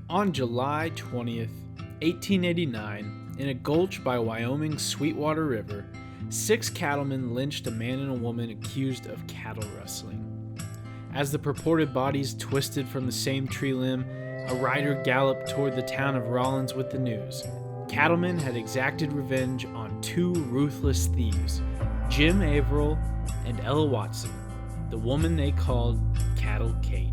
On July 20th, 1889, in a gulch by Wyoming's Sweetwater River, 6 cattlemen lynched a man and a woman accused of cattle rustling. As the purported bodies twisted from the same tree limb, a rider galloped toward the town of Rawlins with the news. Cattlemen had exacted revenge on 2 ruthless thieves, Jim Averell and Liddy Watson, the woman they called Cattle Kate.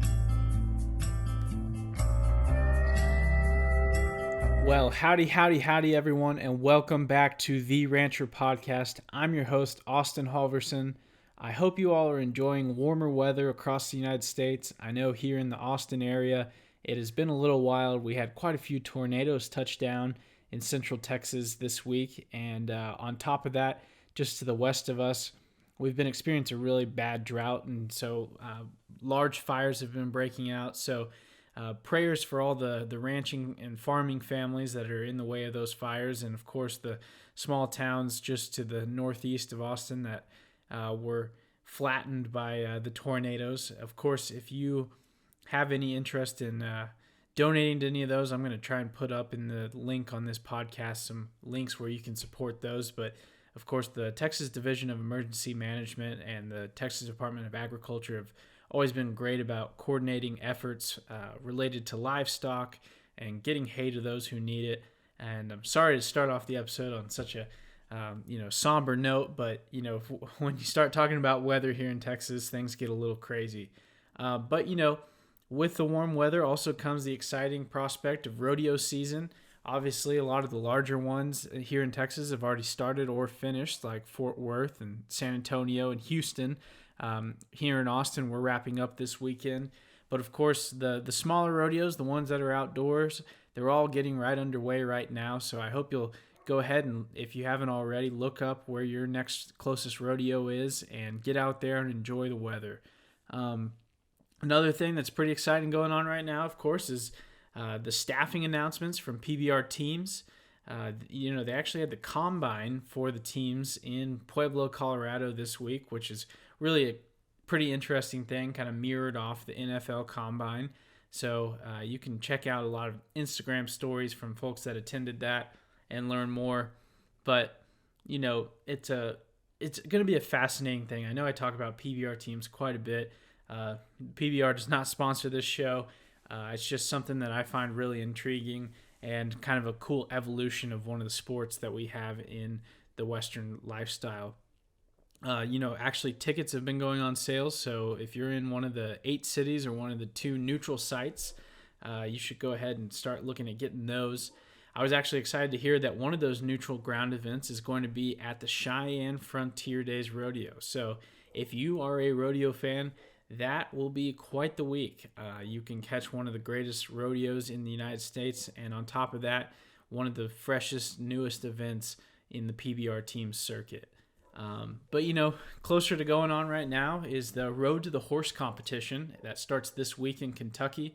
Well, howdy everyone, and welcome back to The Rancher Podcast. I'm your host, Austin Halverson. I hope you all are enjoying warmer weather across the United States. I know here in the Austin area, it has been a little wild. We had quite a few tornadoes touch down in central Texas this week, and on top of that, just to the west of us, we've been experiencing a really bad drought, and so large fires have been breaking out. So prayers for all the ranching and farming families that are in the way of those fires, and of course the small towns just to the northeast of Austin that were flattened by the tornadoes. Of course, if you have any interest in donating to any of those, I'm going to try and put up in the link on this podcast some links where you can support those. But of course, the Texas Division of Emergency Management and the Texas Department of Agriculture have always been great about coordinating efforts related to livestock and getting hay to those who need it. And I'm sorry to start off the episode on such a somber note, but when you start talking about weather here in Texas, things get a little crazy. But with the warm weather also comes the exciting prospect of rodeo season. Obviously, a lot of the larger ones here in Texas have already started or finished, like Fort Worth and San Antonio and Houston. Here in Austin, we're wrapping up this weekend. But of course, the smaller rodeos, the ones that are outdoors, they're all getting right underway right now. So I hope you'll go ahead and, if you haven't already, look up where your next closest rodeo is and get out there and enjoy the weather. Another thing that's pretty exciting going on right now, of course, is the staffing announcements from PBR teams. They actually had the combine for the teams in Pueblo, Colorado this week, which is really a pretty interesting thing, kind of mirrored off the NFL combine. So you can check out a lot of Instagram stories from folks that attended that and learn more. But, it's going to be a fascinating thing. I know I talk about PBR teams quite a bit. PBR does not sponsor this show. It's just something that I find really intriguing and kind of a cool evolution of one of the sports that we have in the Western lifestyle. Actually tickets have been going on sale. So if you're in one of the 8 cities or one of the 2 neutral sites, you should go ahead and start looking at getting those. I was actually excited to hear that one of those neutral ground events is going to be at the Cheyenne Frontier Days Rodeo. So if you are a rodeo fan, that will be quite the week. You can catch one of the greatest rodeos in the United States, and on top of that, one of the freshest, newest events in the PBR team circuit. But closer to going on right now is the Road to the Horse competition that starts this week in Kentucky.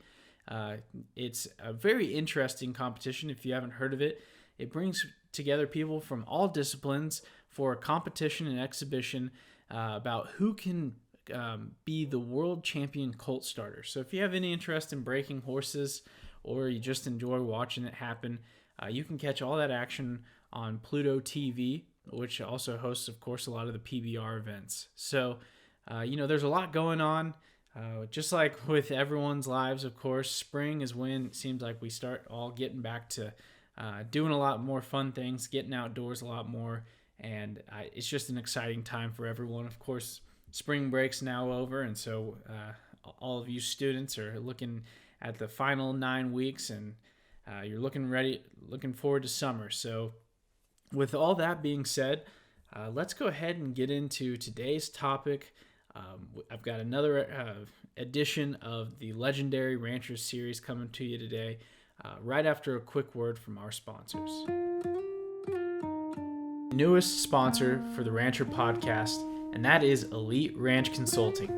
It's a very interesting competition if you haven't heard of it. It brings together people from all disciplines for a competition and exhibition about who can be the world champion colt starter. So if you have any interest in breaking horses or you just enjoy watching it happen, you can catch all that action on Pluto TV, which also hosts, of course, a lot of the PBR events. So, there's a lot going on. Just like with everyone's lives, of course, spring is when it seems like we start all getting back to doing a lot more fun things, getting outdoors a lot more, and it's just an exciting time for everyone. Of course, spring break's now over, and so all of you students are looking at the final 9 weeks, and you're looking forward to summer. So with all that being said, let's go ahead and get into today's topic. I've got another edition of the Legendary Ranchers series coming to you today, right after a quick word from our sponsors. Newest sponsor for the Rancher Podcast, and that is Elite Ranch Consulting.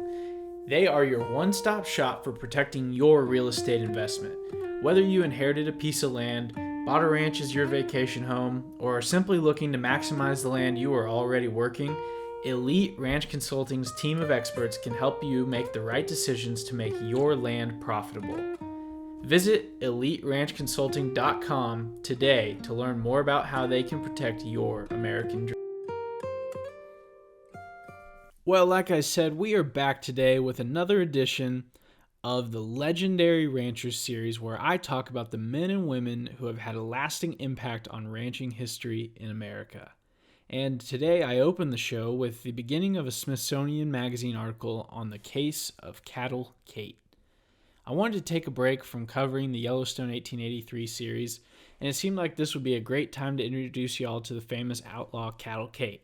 They are your one-stop shop for protecting your real estate investment. Whether you inherited a piece of land, bought a ranch as your vacation home, or are simply looking to maximize the land you are already working, Elite Ranch Consulting's team of experts can help you make the right decisions to make your land profitable. Visit EliteRanchConsulting.com today to learn more about how they can protect your American dream. Well, like I said, we are back today with another edition of the Legendary Ranchers series, where I talk about the men and women who have had a lasting impact on ranching history in America. And today I open the show with the beginning of a Smithsonian Magazine article on the case of Cattle Kate. I wanted to take a break from covering the Yellowstone 1883 series, and it seemed like this would be a great time to introduce y'all to the famous outlaw Cattle Kate.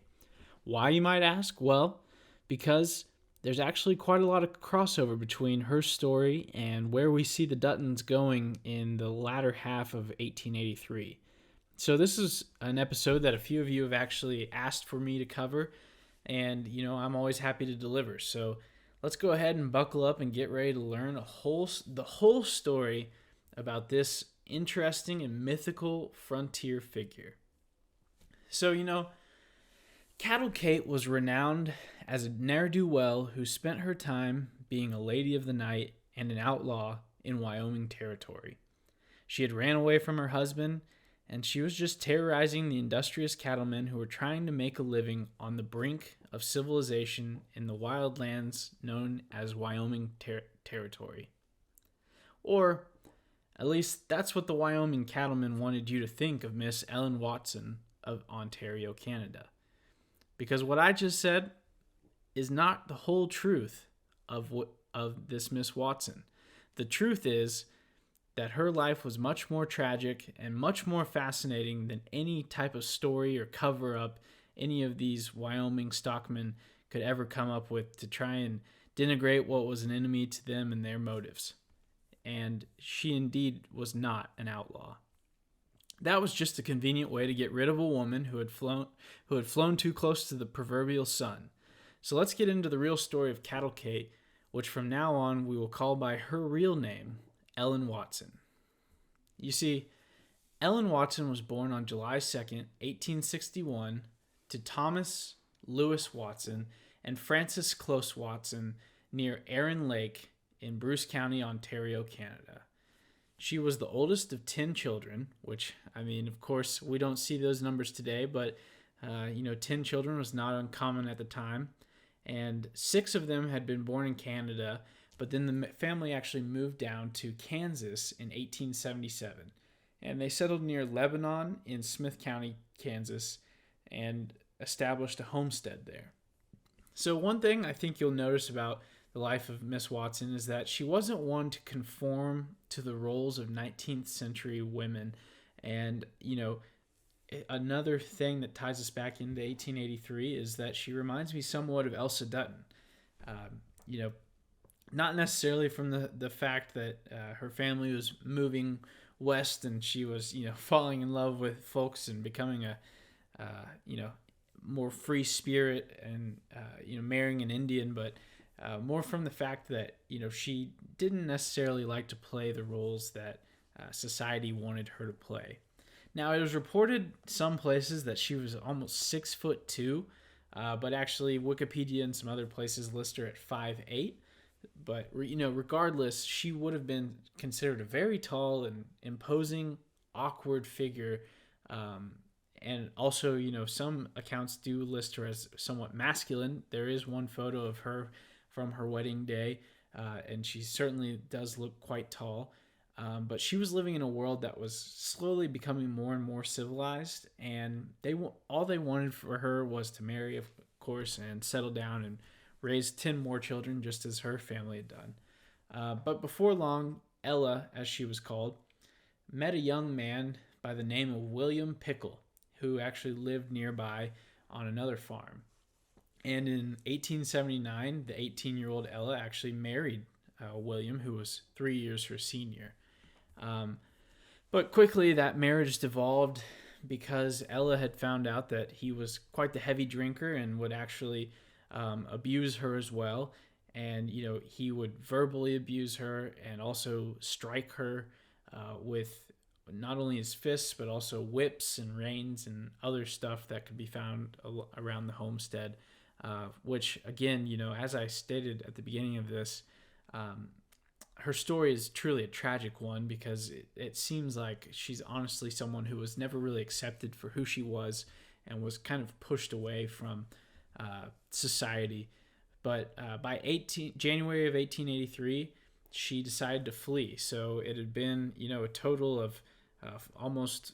Why, you might ask? Well, because there's actually quite a lot of crossover between her story and where we see the Duttons going in the latter half of 1883. So this is an episode that a few of you have actually asked for me to cover, and I'm always happy to deliver. So let's go ahead and buckle up and get ready to learn the whole story about this interesting and mythical frontier figure. So, Cattle Kate was renowned as a ne'er-do-well who spent her time being a lady of the night and an outlaw in Wyoming territory. She had ran away from her husband, and she was just terrorizing the industrious cattlemen who were trying to make a living on the brink of civilization in the wild lands known as Wyoming territory. Or, at least that's what the Wyoming cattlemen wanted you to think of Miss Ellen Watson of Ontario, Canada. Because what I just said is not the whole truth of this Miss Watson. The truth is that her life was much more tragic and much more fascinating than any type of story or cover-up any of these Wyoming stockmen could ever come up with to try and denigrate what was an enemy to them and their motives. And she indeed was not an outlaw. That was just a convenient way to get rid of a woman who had flown too close to the proverbial sun. So let's get into the real story of Cattle Kate, which from now on we will call by her real name, Ellen Watson. You see, Ellen Watson was born on July 2nd, 1861, to Thomas Lewis Watson and Frances Close Watson near Erin Lake in Bruce County, Ontario, Canada. She was the oldest of 10 children, which, of course, we don't see those numbers today, but, 10 children was not uncommon at the time. And 6 of them had been born in Canada, but then the family actually moved down to Kansas in 1877. And they settled near Lebanon in Smith County, Kansas, and established a homestead there. So one thing I think you'll notice about the life of Miss Watson is that she wasn't one to conform to the roles of 19th century women. And, another thing that ties us back into 1883 is that she reminds me somewhat of Elsa Dutton. Not necessarily from the fact that her family was moving west and she was, falling in love with folks and becoming a, more free spirit and, marrying an Indian, but more from the fact that, she didn't necessarily like to play the roles that society wanted her to play. Now, it was reported some places that she was almost 6'2", but actually Wikipedia and some other places list her at 5'8". But, regardless, she would have been considered a very tall and imposing, awkward figure. And also, some accounts do list her as somewhat masculine. There is one photo of her from her wedding day, and she certainly does look quite tall. But she was living in a world that was slowly becoming more and more civilized, and all they wanted for her was to marry, of course, and settle down and raise 10 more children, just as her family had done. But before long, Ella, as she was called, met a young man by the name of William Pickle, who actually lived nearby on another farm. And in 1879, the 18-year-old Ella actually married William, who was 3 years her senior. But quickly that marriage devolved because Ella had found out that he was quite the heavy drinker and would actually abuse her as well. And, he would verbally abuse her and also strike her with not only his fists, but also whips and reins and other stuff that could be found around the homestead, which, again, as I stated at the beginning of this, her story is truly a tragic one because it seems like she's honestly someone who was never really accepted for who she was and was kind of pushed away from society. But by January of 1883, she decided to flee. So it had been, a total of almost,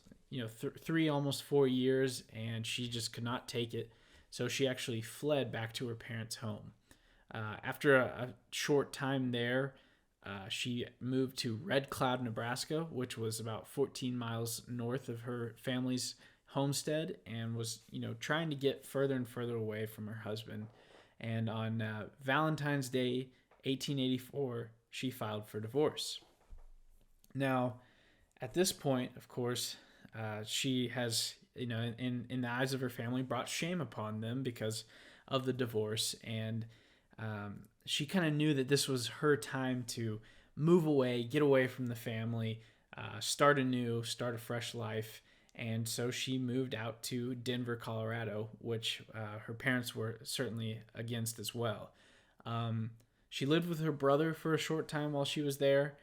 almost 4 years, and she just could not take it. So she actually fled back to her parents' home. After a short time there, she moved to Red Cloud, Nebraska, which was about 14 miles north of her family's homestead, and was, trying to get further and further away from her husband. And on Valentine's Day, 1884, she filed for divorce. Now, at this point, of course, she has, in the eyes of her family, brought shame upon them because of the divorce. And she kind of knew that this was her time to move away, get away from the family, start anew, start a fresh life. And so she moved out to Denver, Colorado, which her parents were certainly against as well. She lived with her brother for a short time while she was there.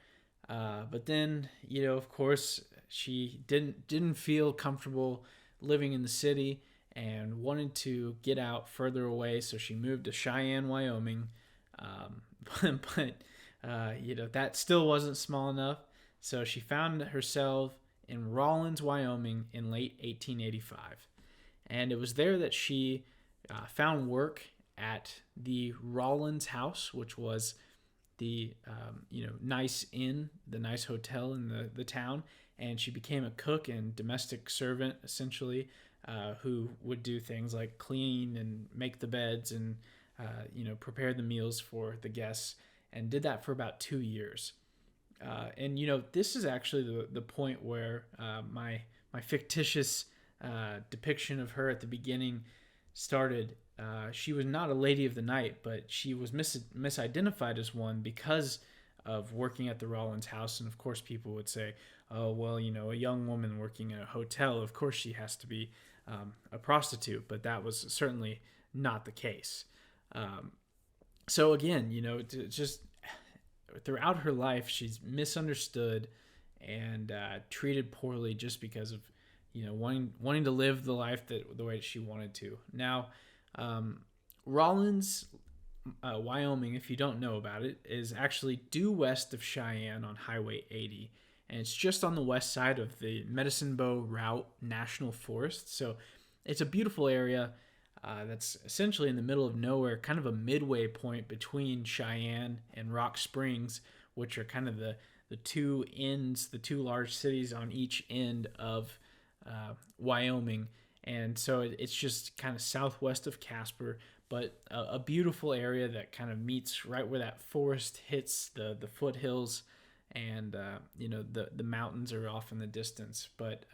But then, of course, she didn't feel comfortable living in the city and wanted to get out further away. So she moved to Cheyenne, Wyoming. But that still wasn't small enough. So she found herself in Rawlins, Wyoming in late 1885. And it was there that she found work at the Rawlins house, which was the nice inn, the nice hotel in the town. And she became a cook and domestic servant, essentially, who would do things like clean and make the beds and prepare the meals for the guests, and did that for about 2 years. And this is actually the point where my fictitious depiction of her at the beginning started. She was not a lady of the night, but she was misidentified as one because of working at the Rawlins house. And of course, people would say, "Oh, well, a young woman working in a hotel, of course she has to be a prostitute." But that was certainly not the case. So again, just throughout her life, she's misunderstood and treated poorly just because of, wanting to live the life the way she wanted to. Now, Rawlins, Wyoming, if you don't know about it, is actually due west of Cheyenne on Highway 80, and it's just on the west side of the Medicine Bow Route National Forest. So it's a beautiful area. That's essentially in the middle of nowhere, kind of a midway point between Cheyenne and Rock Springs, which are kind of the two ends, the two large cities on each end of Wyoming. And so it's just kind of southwest of Casper, but a beautiful area that kind of meets right where that forest hits the foothills, and the mountains are off in the distance. But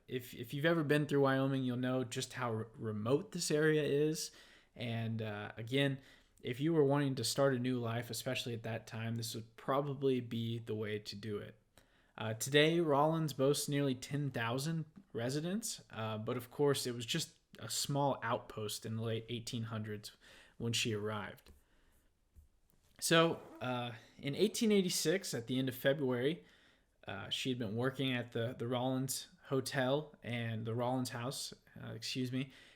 if you've ever been through Wyoming, you'll know just how remote this area is. And again, if you were wanting to start a new life, especially at that time, this would probably be the way to do it. Today, Rawlins boasts nearly 10,000 residents, but of course, it was just a small outpost in the late 1800s when she arrived. So, in 1886, at the end of February, she had been working at the Rawlins Hotel and the Rawlins House,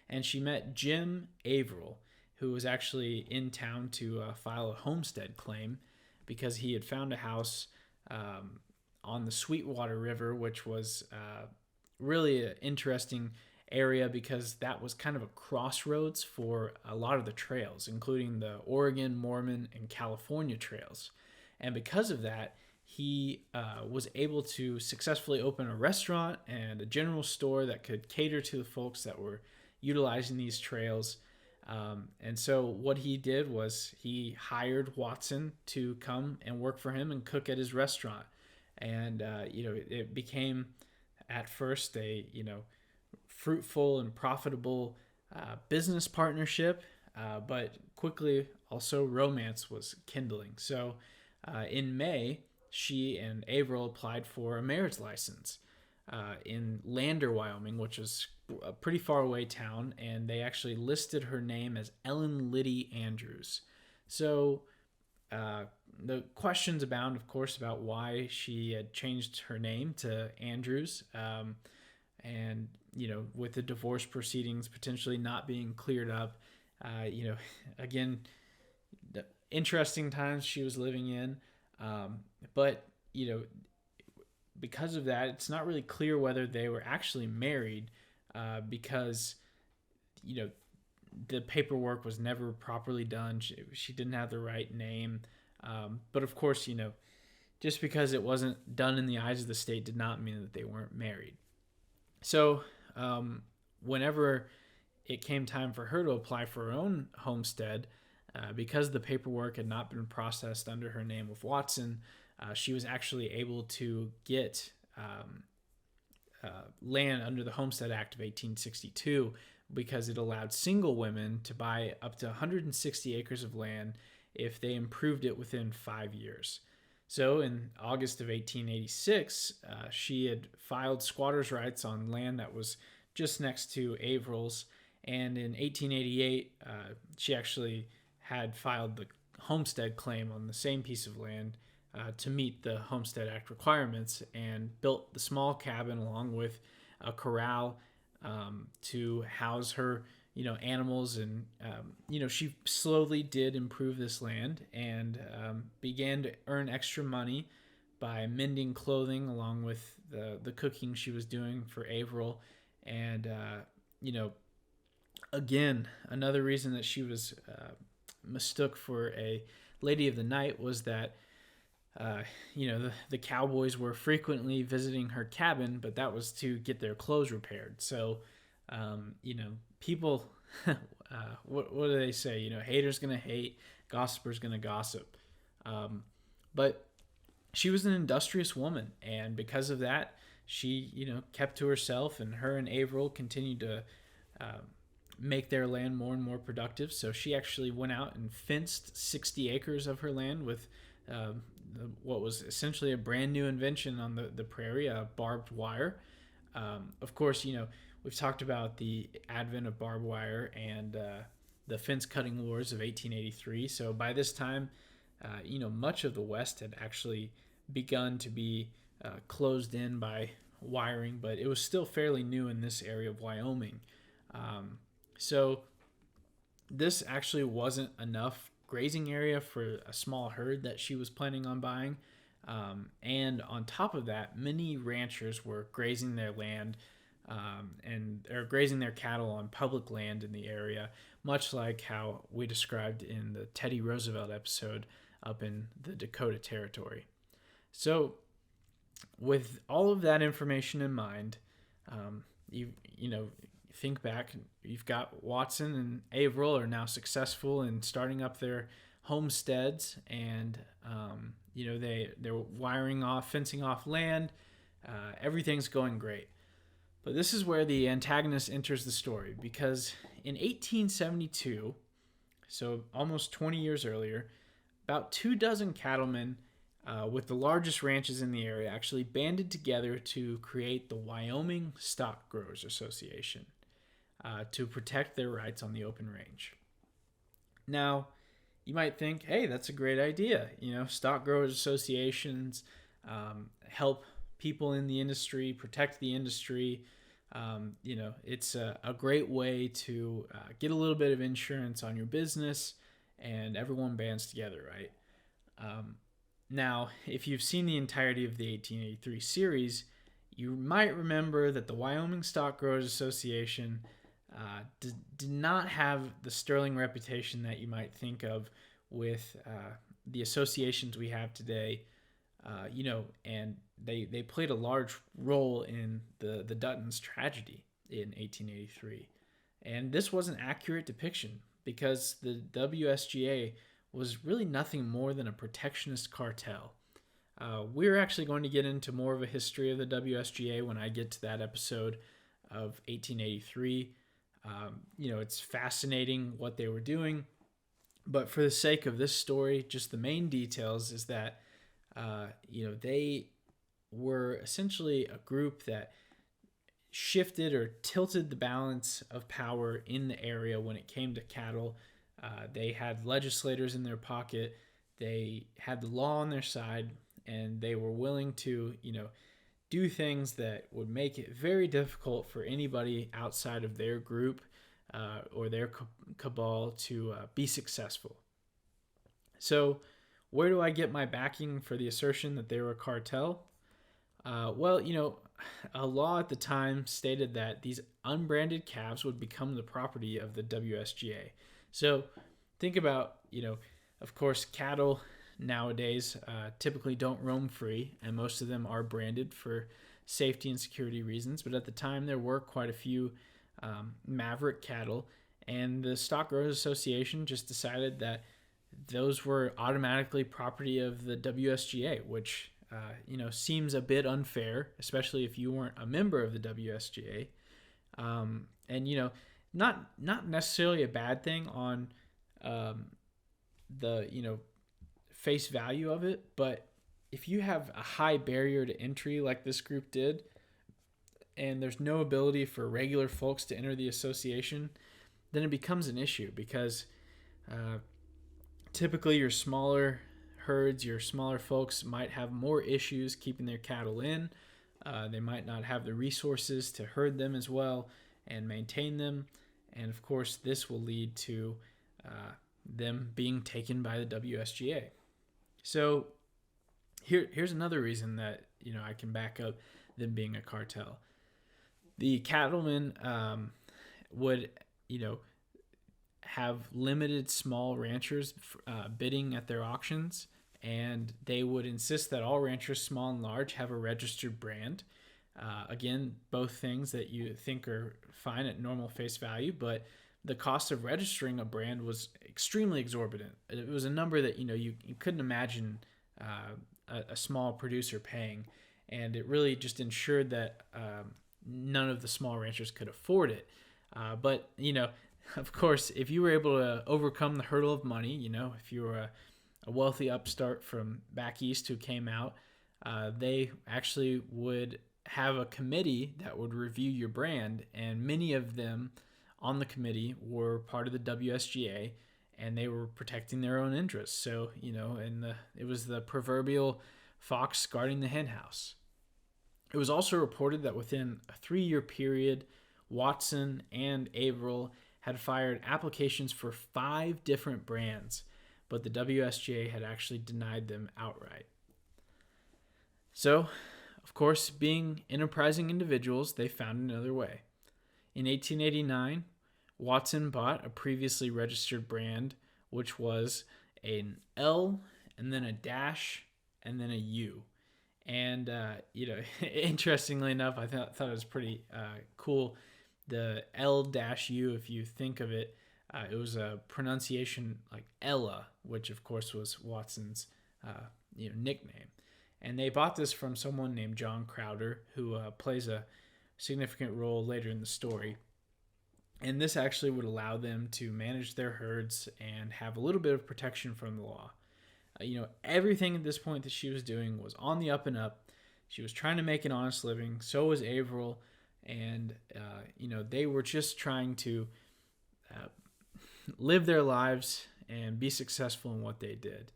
and she met Jim Averell, who was actually in town to file a homestead claim because he had found a house on the Sweetwater River, which was really an interesting area because that was kind of a crossroads for a lot of the trails, including the Oregon, Mormon, and California trails. And because of that, he was able to successfully open a restaurant and a general store that could cater to the folks that were utilizing these trails. And so what he did was he hired Watson to come and work for him and cook at his restaurant. And, it became at first a, fruitful and profitable business partnership, but quickly also romance was kindling. So in May, she and Averell applied for a marriage license in Lander, Wyoming, which is a pretty far away town, and they actually listed her name as Ellen Liddy Andrews. So the questions abound, of course, about why she had changed her name to Andrews. And, with the divorce proceedings potentially not being cleared up, again, the interesting times she was living in. But, because of that, it's not really clear whether they were actually married, because, the paperwork was never properly done. She didn't have the right name. But of course, just because it wasn't done in the eyes of the state did not mean that they weren't married. So whenever it came time for her to apply for her own homestead, because the paperwork had not been processed under her name of Watson, she was actually able to get land under the Homestead Act of 1862, because it allowed single women to buy up to 160 acres of land if they improved it within 5 years. So in August of 1886, she had filed squatter's rights on land that was just next to Averell's, and in 1888, she actually had filed the homestead claim on the same piece of land to meet the Homestead Act requirements, and built the small cabin along with a corral to house her, animals. And, she slowly did improve this land, and began to earn extra money by mending clothing along with the cooking she was doing for Averell. And, again, another reason that she was mistook for a lady of the night was that, the cowboys were frequently visiting her cabin, but that was to get their clothes repaired. So, people, what do they say? Haters gonna hate, gossipers gonna gossip. But she was an industrious woman, and because of that, she, kept to herself, and her and Averell continued to make their land more and more productive. So she actually went out and fenced 60 acres of her land with what was essentially a brand new invention on the prairie, barbed wire. Of course, we've talked about the advent of barbed wire and the fence cutting wars of 1883. So by this time, much of the West had actually begun to be closed in by wiring, but it was still fairly new in this area of Wyoming. So this actually wasn't enough grazing area for a small herd that she was planning on buying. And on top of that, many ranchers were grazing their land or grazing their cattle on public land in the area, much like how we described in the Teddy Roosevelt episode up in the Dakota Territory. So with all of that information in mind, think back, you've got Watson and Averell are now successful in starting up their homesteads, and they're wiring off, fencing off land. Everything's going great. But this is where the antagonist enters the story, because in 1872, so almost 20 years earlier, about 24 cattlemen with the largest ranches in the area actually banded together to create the Wyoming Stock Growers Association to protect their rights on the open range. Now, you might think, hey, that's a great idea. Stock growers associations help people in the industry, protect the industry. It's a great way to get a little bit of insurance on your business, and everyone bands together, right? Now, if you've seen the entirety of the 1883 series, you might remember that the Wyoming Stock Growers Association did not have the sterling reputation that you might think of with the associations we have today, and they played a large role in the Duttons tragedy in 1883. And this was an accurate depiction, because the WSGA was really nothing more than a protectionist cartel. We're actually going to get into more of a history of the WSGA when I get to that episode of 1883. It's fascinating what they were doing, but for the sake of this story, just the main details is that, they were essentially a group that shifted or tilted the balance of power in the area when it came to cattle. They had legislators in their pocket they had the law on their side, and they were willing to, do things that would make it very difficult for anybody outside of their group or their cabal to be successful. So, where do I get my backing for the assertion that they were a cartel? Well, a law at the time stated that these unbranded calves would become the property of the WSGA. So, think about, of course, cattle nowadays typically don't roam free, and most of them are branded for safety and security reasons. But at the time, there were quite a few maverick cattle, and the Stock Growers Association just decided that those were automatically property of the WSGA, which seems a bit unfair, especially if you weren't a member of the WSGA, and not necessarily a bad thing on the face value of it, but if you have a high barrier to entry like this group did, and there's no ability for regular folks to enter the association, then it becomes an issue because typically your smaller herds, your smaller folks might have more issues keeping their cattle in. They might not have the resources to herd them as well and maintain them. And of course, this will lead to them being taken by the WSGA. So here's another reason that I can back up them being a cartel. The cattlemen would have limited small ranchers bidding at their auctions, and they would insist that all ranchers, small and large, have a registered brand. Again, both things that you think are fine at normal face value, but the cost of registering a brand was extremely exorbitant. It was a number that you couldn't imagine a small producer paying, and it really just ensured that none of the small ranchers could afford it. But of course, if you were able to overcome the hurdle of money, if you were a wealthy upstart from back east who came out, they actually would have a committee that would review your brand, and many of them on the committee were part of the WSGA, and they were protecting their own interests. So, it was the proverbial fox guarding the hen house. It was also reported that within a 3-year period, Watson and Averell had fired applications for 5 different brands, but the WSGA had actually denied them outright. So, of course, being enterprising individuals, they found another way. In 1889, Watson bought a previously registered brand, which was an L and then a dash and then a U. And, interestingly enough, I thought it was pretty cool. The L-U, if you think of it, it was a pronunciation like Ella, which of course was Watson's nickname. And they bought this from someone named John Crowder, who plays a significant role later in the story. And this actually would allow them to manage their herds and have a little bit of protection from the law. Everything at this point that she was doing was on the up and up. She was trying to make an honest living. So was Averell. And, they were just trying to live their lives and be successful in what they did.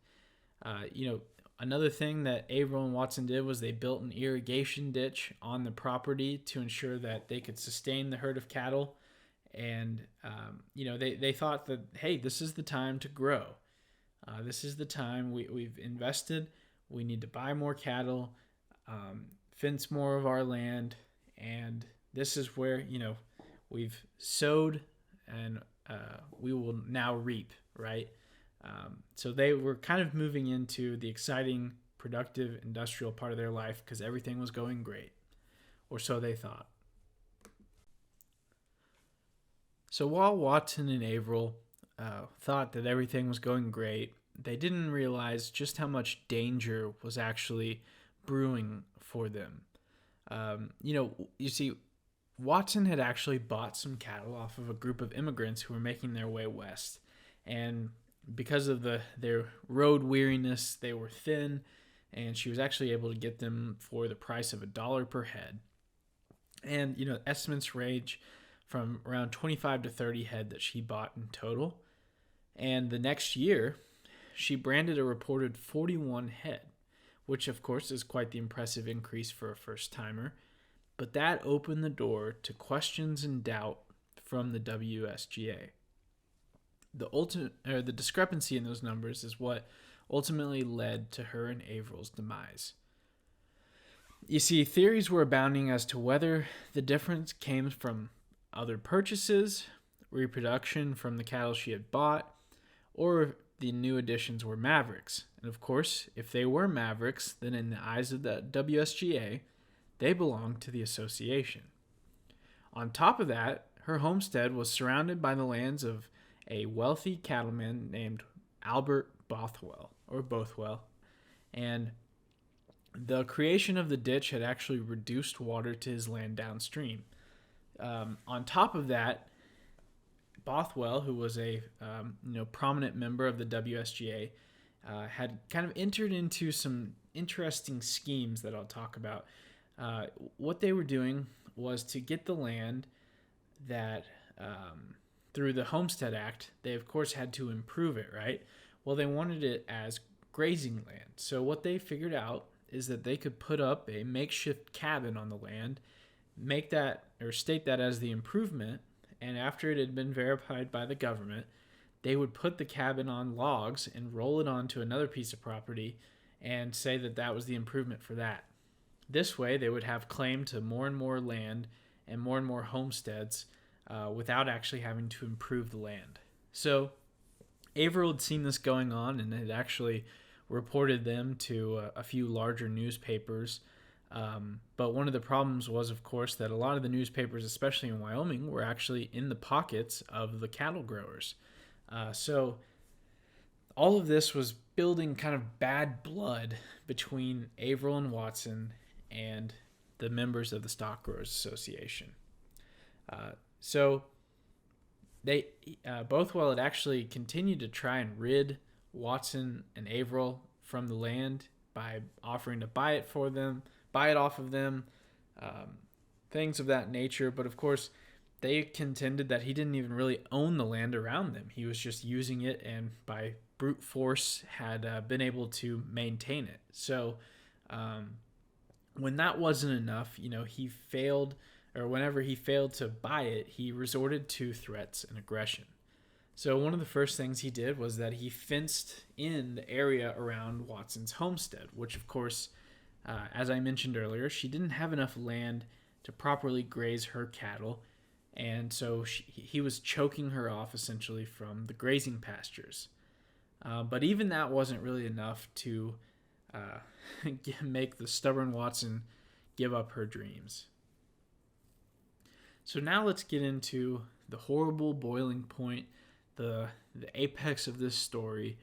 Another thing that Averell and Watson did was they built an irrigation ditch on the property to ensure that they could sustain the herd of cattle. And, they thought that, hey, this is the time to grow. This is the time we've invested. We need to buy more cattle, fence more of our land, and this is where, we've sowed and we will now reap, right? So they were kind of moving into the exciting, productive, industrial part of their life because everything was going great, or so they thought. So while Watson and Averell thought that everything was going great, they didn't realize just how much danger was actually brewing for them. You see, Watson had actually bought some cattle off of a group of immigrants who were making their way west. And because of their road weariness, they were thin, and she was actually able to get them for the price of $1 per head. And, estimates range from around 25 to 30 head that she bought in total. And the next year, she branded a reported 41 head, which of course is quite the impressive increase for a first-timer, but that opened the door to questions and doubt from the WSGA. The discrepancy in those numbers is what ultimately led to her and Averell's demise. You see, theories were abounding as to whether the difference came from other purchases, reproduction from the cattle she had bought, or the new additions were mavericks. And of course, if they were mavericks, then in the eyes of the WSGA, they belonged to the association. On top of that, her homestead was surrounded by the lands of a wealthy cattleman named Albert Bothwell, and the creation of the ditch had actually reduced water to his land downstream. On top of that, Bothwell, who was a prominent member of the WSGA, had kind of entered into some interesting schemes that I'll talk about. What they were doing was to get the land that, through the Homestead Act, they of course had to improve it, right? Well, they wanted it as grazing land. So what they figured out is that they could put up a makeshift cabin on the land, make that or state that as the improvement, and after it had been verified by the government, they would put the cabin on logs and roll it onto another piece of property and say that that was the improvement for that. This way, they would have claim to more and more land and more homesteads without actually having to improve the land. So Averell had seen this going on and had actually reported them to a few larger newspapers. But one of the problems was, of course, that a lot of the newspapers, especially in Wyoming, were actually in the pockets of the cattle growers. So all of this was building kind of bad blood between Averell and Watson and the members of the Stock Growers Association. So Bothwell had actually continued to try and rid Watson and Averell from the land by offering to buy it off of them, things of that nature. But of course, they contended that he didn't even really own the land around them. He was just using it and by brute force had been able to maintain it. So when that wasn't enough, he failed, or whenever he failed to buy it, he resorted to threats and aggression. So one of the first things he did was that he fenced in the area around Watson's homestead, which of course, as I mentioned earlier, she didn't have enough land to properly graze her cattle, and so he was choking her off essentially from the grazing pastures. But even that wasn't really enough to make the stubborn Watson give up her dreams. So now let's get into the horrible boiling point, the apex of this story,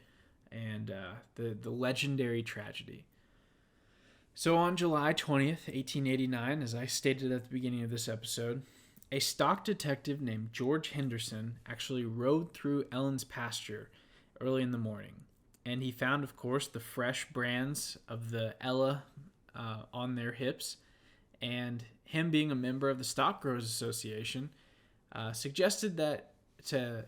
and the legendary tragedy. So on July 20th, 1889, as I stated at the beginning of this episode, a stock detective named George Henderson actually rode through Ellen's pasture early in the morning. And he found, of course, the fresh brands of the Ella on their hips. And him being a member of the Stock Growers Association suggested that to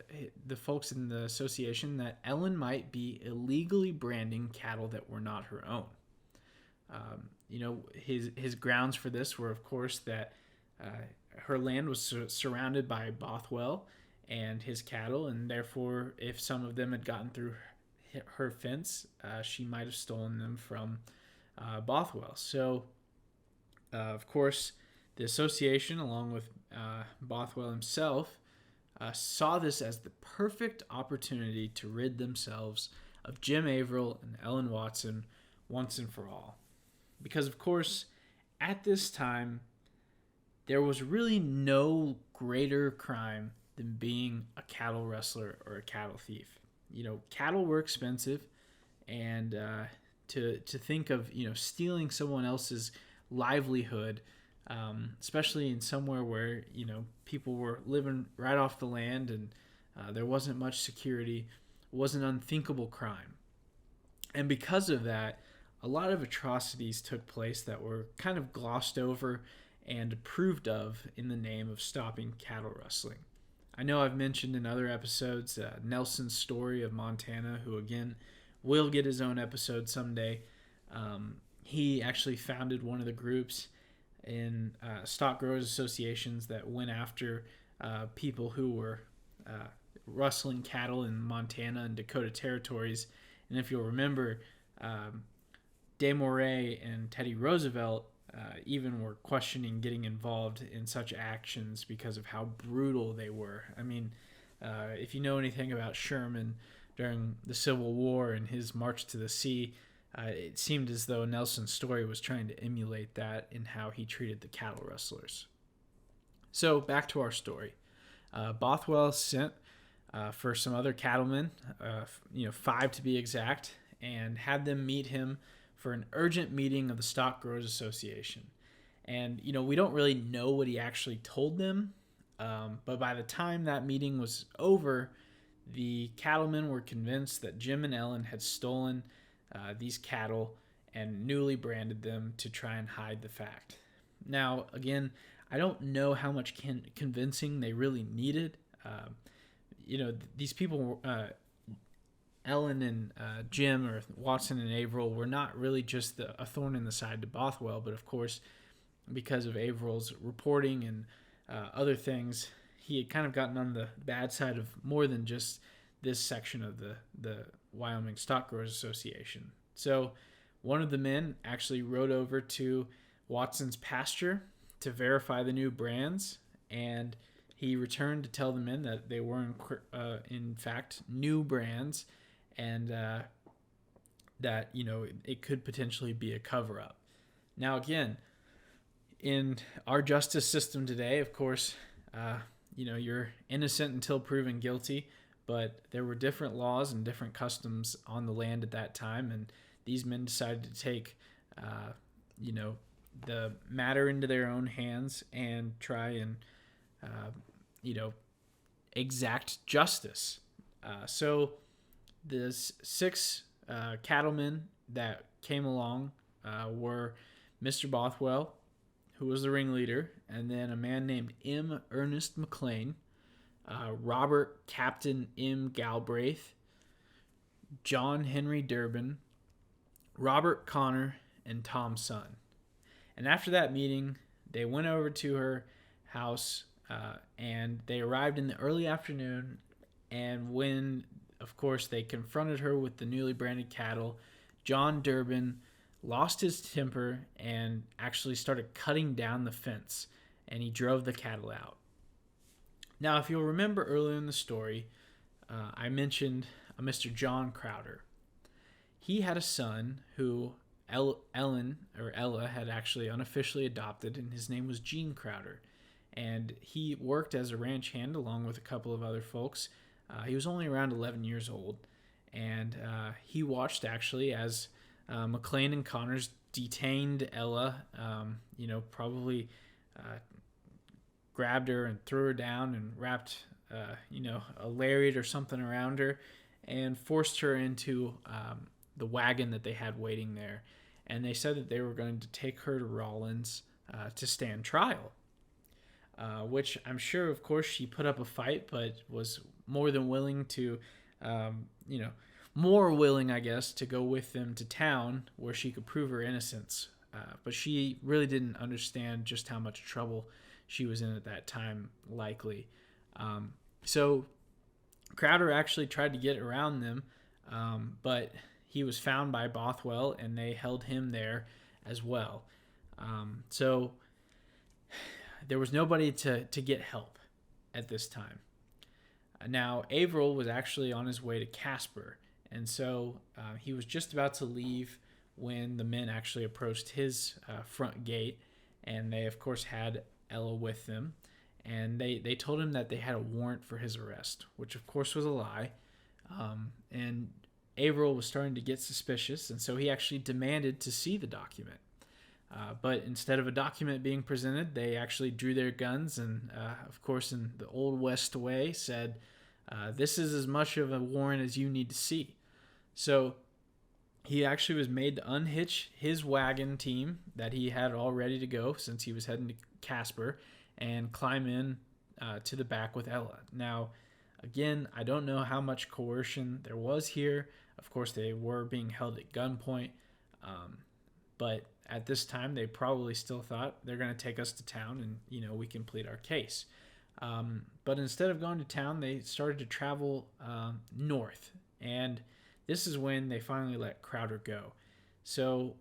the folks in the association that Ellen might be illegally branding cattle that were not her own. His grounds for this were, of course, that her land was surrounded by Bothwell and his cattle, and therefore, if some of them had gotten through her fence, she might have stolen them from Bothwell. So, of course, the association, along with Bothwell himself, saw this as the perfect opportunity to rid themselves of Jim Averell and Ellen Watson once and for all. Because, of course, at this time, there was really no greater crime than being a cattle rustler or a cattle thief. Cattle were expensive, and to think of, stealing someone else's livelihood, especially in somewhere where, people were living right off the land and there wasn't much security, was an unthinkable crime. And because of that, a lot of atrocities took place that were kind of glossed over and approved of in the name of stopping cattle rustling. I know I've mentioned in other episodes Nelson's story of Montana, who again will get his own episode someday. He actually founded one of the groups in stock growers associations that went after people who were rustling cattle in Montana and Dakota territories. And if you'll remember, De Moray and Teddy Roosevelt even were questioning getting involved in such actions because of how brutal they were. I mean, if you know anything about Sherman during the Civil War and his march to the sea, it seemed as though Nelson's story was trying to emulate that in how he treated the cattle rustlers. So back to our story. Bothwell sent for some other cattlemen, 5 to be exact, and had them meet him for an urgent meeting of the Stock Growers Association. And, we don't really know what he actually told them, but by the time that meeting was over, the cattlemen were convinced that Jim and Ellen had stolen these cattle and newly branded them to try and hide the fact. Now, again, I don't know how much convincing they really needed. These people, Ellen and Jim, or Watson and Averell, were not really just a thorn in the side to Bothwell, but of course, because of Averell's reporting and other things, he had kind of gotten on the bad side of more than just this section of the Wyoming Stock Growers Association. So one of the men actually rode over to Watson's pasture to verify the new brands, and he returned to tell the men that they were in fact new brands, and that it could potentially be a cover-up. Now again, in our justice system today, of course, you're innocent until proven guilty, but there were different laws and different customs on the land at that time, and these men decided to take the matter into their own hands and try and exact justice. So the 6 cattlemen that came along were Mr. Bothwell, who was the ringleader, and then a man named M. Ernest McLean, Robert Captain M. Galbraith, John Henry Durbin, Robert Connor, and Tom Sun. And after that meeting, they went over to her house, and they arrived in the early afternoon. And when, of course, they confronted her with the newly branded cattle, John Durbin lost his temper and actually started cutting down the fence, and he drove the cattle out. Now, if you'll remember earlier in the story, I mentioned a Mr. John Crowder. He had a son who Ella had actually unofficially adopted, and his name was Gene Crowder. And he worked as a ranch hand along with a couple of other folks. He was only around 11 years old, and he watched actually as McLean and Connors detained Ella, probably grabbed her and threw her down and wrapped, a lariat or something around her and forced her into the wagon that they had waiting there. And they said that they were going to take her to Rawlins to stand trial, which I'm sure, of course, she put up a fight, but was more than willing to, more willing, I guess, to go with them to town where she could prove her innocence. But she really didn't understand just how much trouble she was in at that time, likely. So Crowder actually tried to get around them, but he was found by Bothwell, and they held him there as well. So there was nobody to get help at this time. Now, Averell was actually on his way to Casper, and so he was just about to leave when the men actually approached his front gate, and they, of course, had Ella with them, and they told him that they had a warrant for his arrest, which, of course, was a lie, and Averell was starting to get suspicious, and so he actually demanded to see the document. But instead of a document being presented, they actually drew their guns and, of course, in the Old West way, said, this is as much of a warrant as you need to see. So he actually was made to unhitch his wagon team that he had all ready to go since he was heading to Casper and climb in to the back with Ella. Now, again, I don't know how much coercion there was here. Of course, they were being held at gunpoint, um, but at this time, they probably still thought they're going to take us to town and, we can plead our case. But instead of going to town, they started to travel north. And this is when they finally let Crowder go. So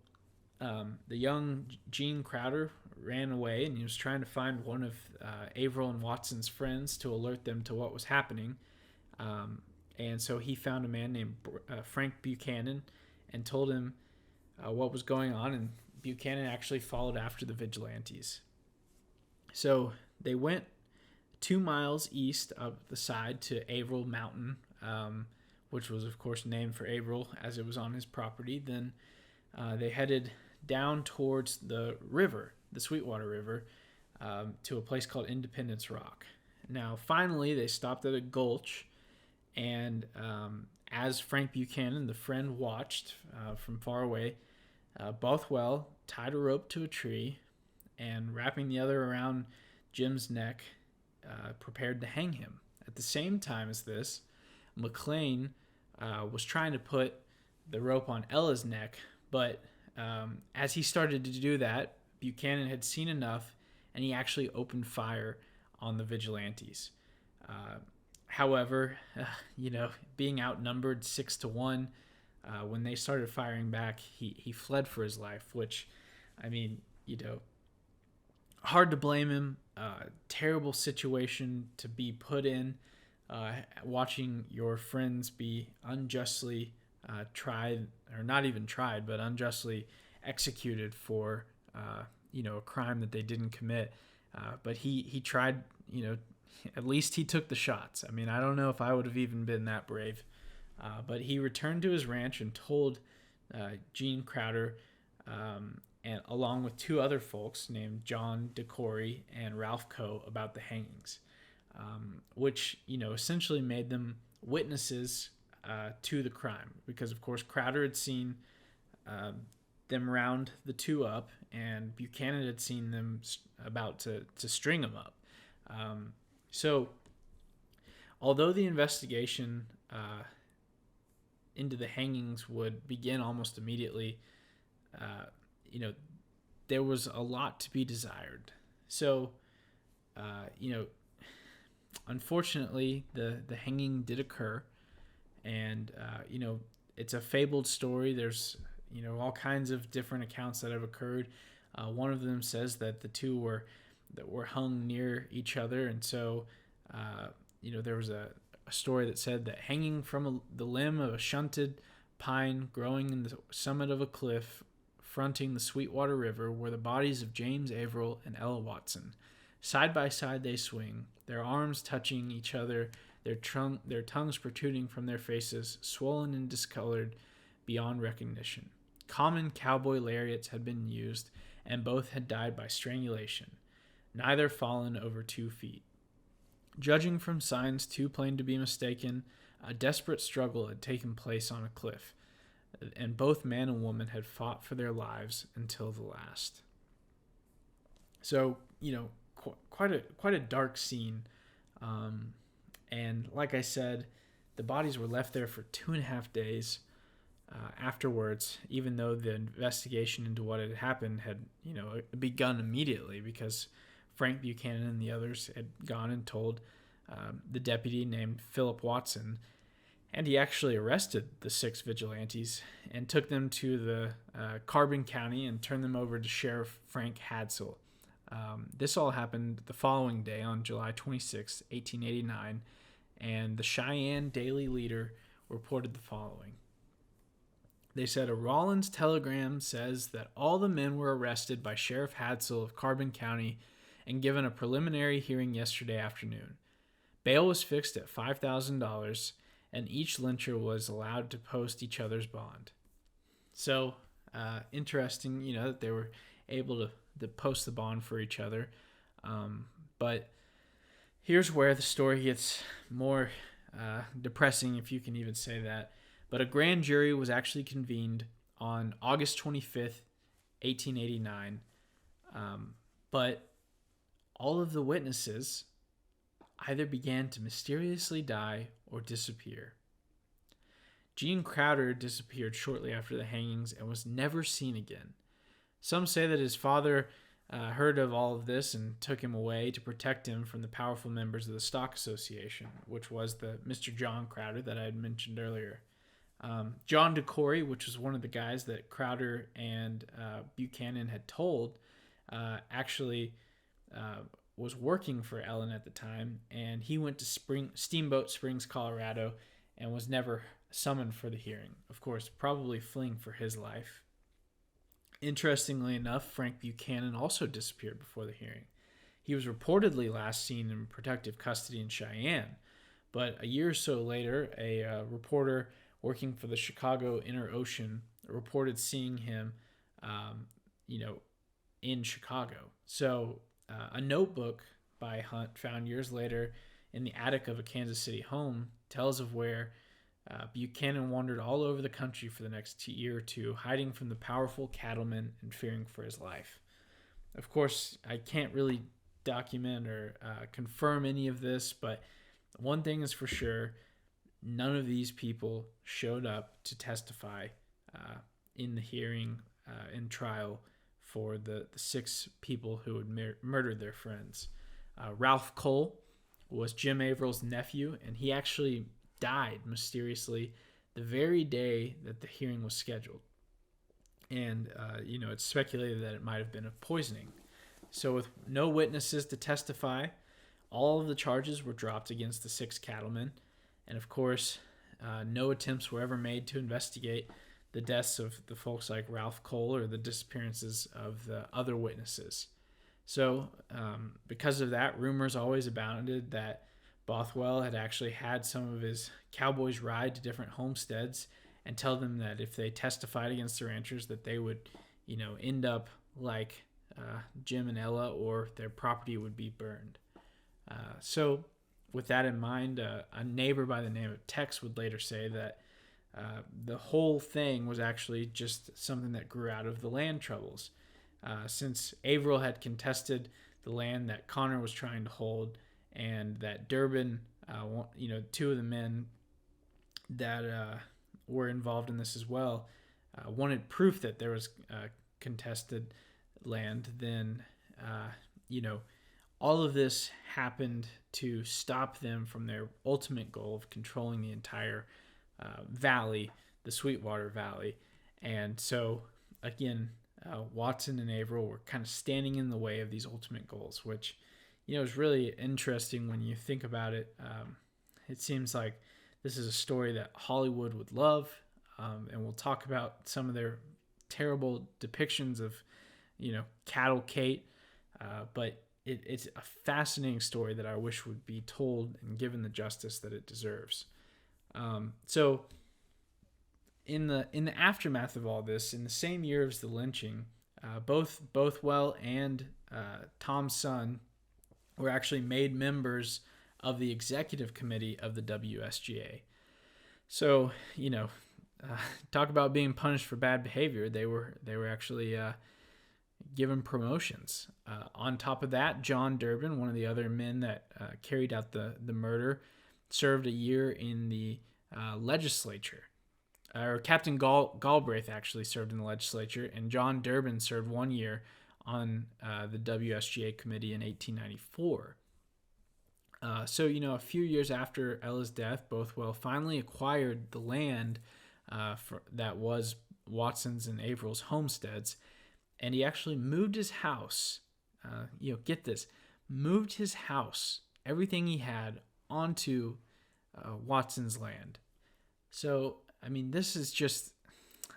the young Gene Crowder ran away, and he was trying to find one of Averell and Watson's friends to alert them to what was happening. And so he found a man named Frank Buchanan and told him what was going on, and Buchanan actually followed after the vigilantes. So they went 2 miles east of the side to Averell Mountain, which was, of course, named for Averell as it was on his property. Then they headed down towards the river, the Sweetwater River, to a place called Independence Rock. Now, finally, they stopped at a gulch, and as Frank Buchanan, the friend, watched from far away, Bothwell tied a rope to a tree and, wrapping the other around Jim's neck, prepared to hang him. At the same time as this, McLean was trying to put the rope on Ella's neck, but as he started to do that, Buchanan had seen enough, and he actually opened fire on the vigilantes. However, being outnumbered 6-1, when they started firing back, he fled for his life, which, hard to blame him. Terrible situation to be put in, watching your friends be unjustly tried, or not even tried, but unjustly executed for, a crime that they didn't commit. But he tried, at least he took the shots. I don't know if I would have even been that brave. But he returned to his ranch and told Gene Crowder, and along with 2 other folks named John DeCory and Ralph Coe, about the hangings, which, essentially made them witnesses to the crime, because, of course, Crowder had seen them round the 2 up, and Buchanan had seen them about to string them up. So, although the investigation into the hangings would begin almost immediately, there was a lot to be desired. So, unfortunately, the hanging did occur, and, it's a fabled story. There's, all kinds of different accounts that have occurred. One of them says that the 2 were hung near each other, and so, there was a story that said that hanging from the limb of a shunted pine growing in the summit of a cliff fronting the Sweetwater River were the bodies of James Averell and Ella Watson. Side by side they swing, their arms touching each other, their tongues protruding from their faces, swollen and discolored beyond recognition. Common cowboy lariats had been used, and both had died by strangulation, neither fallen over 2 feet. Judging from signs too plain to be mistaken, a desperate struggle had taken place on a cliff, and both man and woman had fought for their lives until the last. So, quite a dark scene. And like I said, the bodies were left there for 2.5 days afterwards, even though the investigation into what had happened had, begun immediately, because Frank Buchanan and the others had gone and told the deputy named Philip Watson, and he actually arrested the 6 vigilantes and took them to the Carbon County and turned them over to Sheriff Frank Hadsell. This all happened the following day on July 26, 1889, and the Cheyenne Daily Leader reported the following. They said, a Rawlins telegram says that all the men were arrested by Sheriff Hadsell of Carbon County and given a preliminary hearing yesterday afternoon. Bail was fixed at $5,000, and each lyncher was allowed to post each other's bond. So, interesting, that they were able to post the bond for each other. But here's where the story gets more depressing, if you can even say that. But a grand jury was actually convened on August 25th, 1889. But all of the witnesses either began to mysteriously die or disappear. Gene Crowder disappeared shortly after the hangings and was never seen again. Some say that his father heard of all of this and took him away to protect him from the powerful members of the Stock Association, which was the Mr. John Crowder that I had mentioned earlier. John DeCory, which was one of the guys that Crowder and Buchanan had told, actually was working for Ellen at the time, and he went to Steamboat Springs, Colorado, and was never summoned for the hearing. Of course, probably fleeing for his life. Interestingly enough, Frank Buchanan also disappeared before the hearing. He was reportedly last seen in protective custody in Cheyenne, but a year or so later, a reporter working for the Chicago Inner Ocean reported seeing him, in Chicago. So a notebook by Hunt found years later in the attic of a Kansas City home tells of where Buchanan wandered all over the country for the next year or two, hiding from the powerful cattlemen and fearing for his life. Of course, I can't really document or confirm any of this, but one thing is for sure, none of these people showed up to testify in the hearing and trial for the 6 people who had murdered their friends. Ralph Cole was Jim Averell's nephew, and he actually died mysteriously the very day that the hearing was scheduled. And, it's speculated that it might have been of poisoning. So with no witnesses to testify, all of the charges were dropped against the 6 cattlemen. And of course, no attempts were ever made to investigate the deaths of the folks like Ralph Cole or the disappearances of the other witnesses. So because of that, rumors always abounded that Bothwell had actually had some of his cowboys ride to different homesteads and tell them that if they testified against the ranchers that they would, end up like Jim and Ella, or their property would be burned. So with that in mind, a neighbor by the name of Tex would later say that the whole thing was actually just something that grew out of the land troubles. Since Averell had contested the land that Connor was trying to hold, and that Durbin, 2 of the men that were involved in this as well, wanted proof that there was contested land, then, all of this happened to stop them from their ultimate goal of controlling the entire valley, the Sweetwater Valley. And so, again, Watson and Averell were kind of standing in the way of these ultimate goals, which, is really interesting when you think about it. It seems like this is a story that Hollywood would love, and we'll talk about some of their terrible depictions of, Cattle Kate, but it's a fascinating story that I wish would be told and given the justice that it deserves. So in the aftermath of all this, in the same year as the lynching, both Bothwell and Tom's son were actually made members of the executive committee of the WSGA. So, talk about being punished for bad behavior. They were actually given promotions. On top of that, John Durbin, one of the other men that carried out the murder, served a year in the legislature. Or Captain Galbraith actually served in the legislature, and John Durbin served 1 year on the WSGA committee in 1894. So, a few years after Ella's death, Bothwell finally acquired the land that was Watson's and Averell's homesteads, and he actually moved his house, get this, moved his house, everything he had, onto Watson's land. So, this is just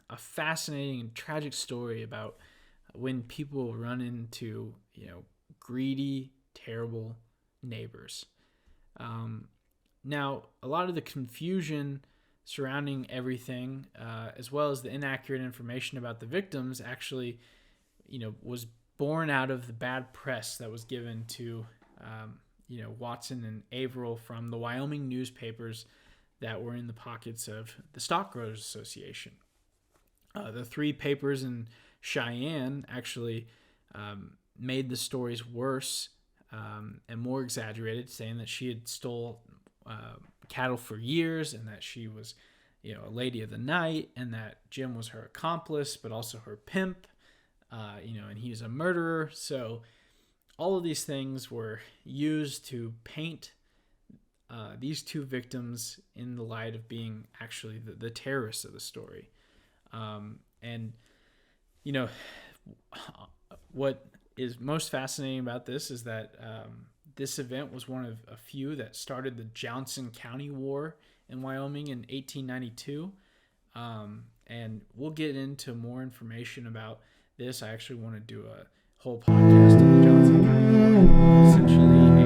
a fascinating and tragic story about when people run into, greedy, terrible neighbors. Now, a lot of the confusion surrounding everything, as well as the inaccurate information about the victims, actually, was born out of the bad press that was given to, Watson and Averell from the Wyoming newspapers that were in the pockets of the Stockgrowers Association. The 3 papers in Cheyenne actually made the stories worse and more exaggerated, saying that she had stole cattle for years and that she was, a lady of the night, and that Jim was her accomplice, but also her pimp, and he was a murderer. So all of these things were used to paint these two victims in the light of being actually the terrorists of the story. And what is most fascinating about this is that this event was one of a few that started the Johnson County War in Wyoming in 1892. And we'll get into more information about this. I actually want to do a whole podcast on the Johnson County War. Essentially, a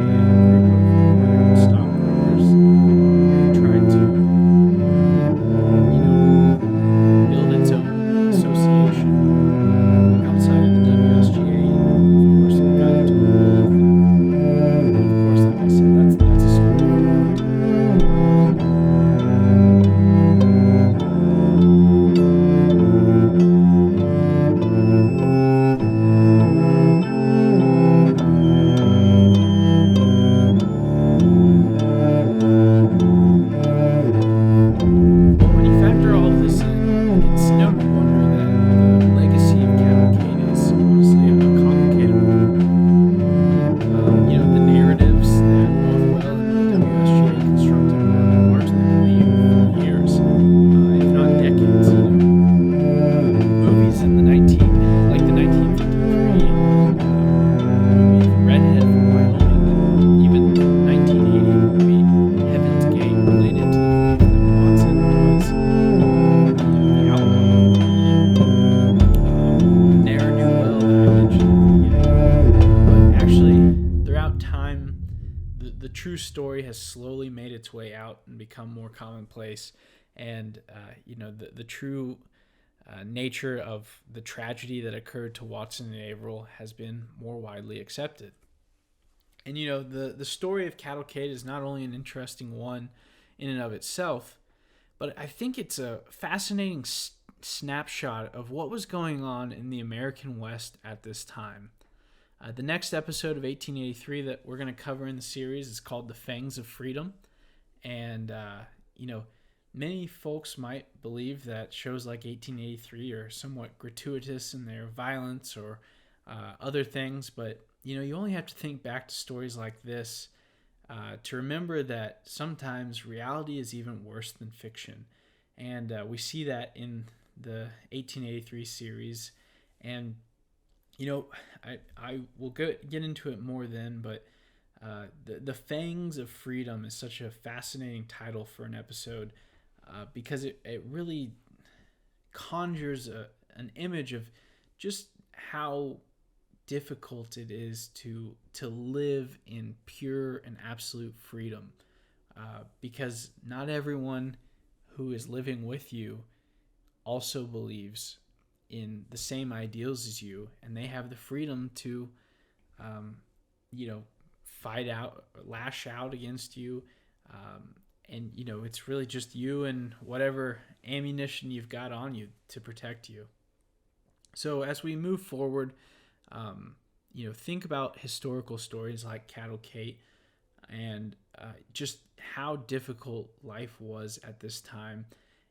group of stockbrokers tried to, build its own association outside of the WSGA, and of course, it got into the middle of them. But of course, like I said, that's a story. True story has slowly made its way out and become more commonplace, and the true nature of the tragedy that occurred to Watson and Averell has been more widely accepted. And the story of Cavalcade is not only an interesting one in and of itself, but I think it's a fascinating snapshot of what was going on in the American West at this time. The next episode of 1883 that we're going to cover in the series is called The Fangs of Freedom. And, many folks might believe that shows like 1883 are somewhat gratuitous in their violence or other things. But, you only have to think back to stories like this to remember that sometimes reality is even worse than fiction. And we see that in the 1883 series. And I will get into it more then, but the Fangs of Freedom is such a fascinating title for an episode because it really conjures an image of just how difficult it is to live in pure and absolute freedom, because not everyone who is living with you also believes in the same ideals as you, and they have the freedom to fight out, lash out against you, and it's really just you and whatever ammunition you've got on you to protect you. So as we move forward, think about historical stories like Cavalcade and just how difficult life was at this time,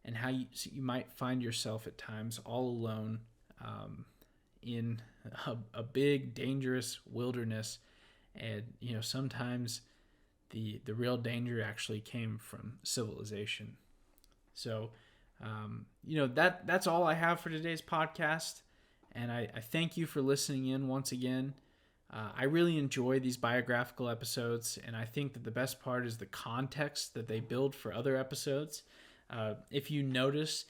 and how you might find yourself at times all alone in a big, dangerous wilderness. And, sometimes the real danger actually came from civilization. So, that's all I have for today's podcast. And I thank you for listening in once again. I really enjoy these biographical episodes, and I think that the best part is the context that they build for other episodes. If you notice,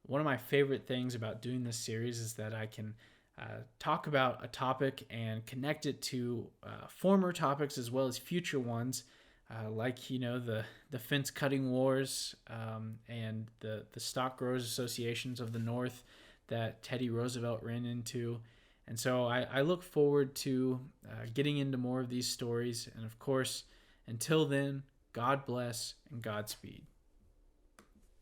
one of my favorite things about doing this series is that I can talk about a topic and connect it to former topics as well as future ones, like the fence cutting wars and the stock growers associations of the North that Teddy Roosevelt ran into. And so I look forward to getting into more of these stories. And of course, until then, God bless and Godspeed.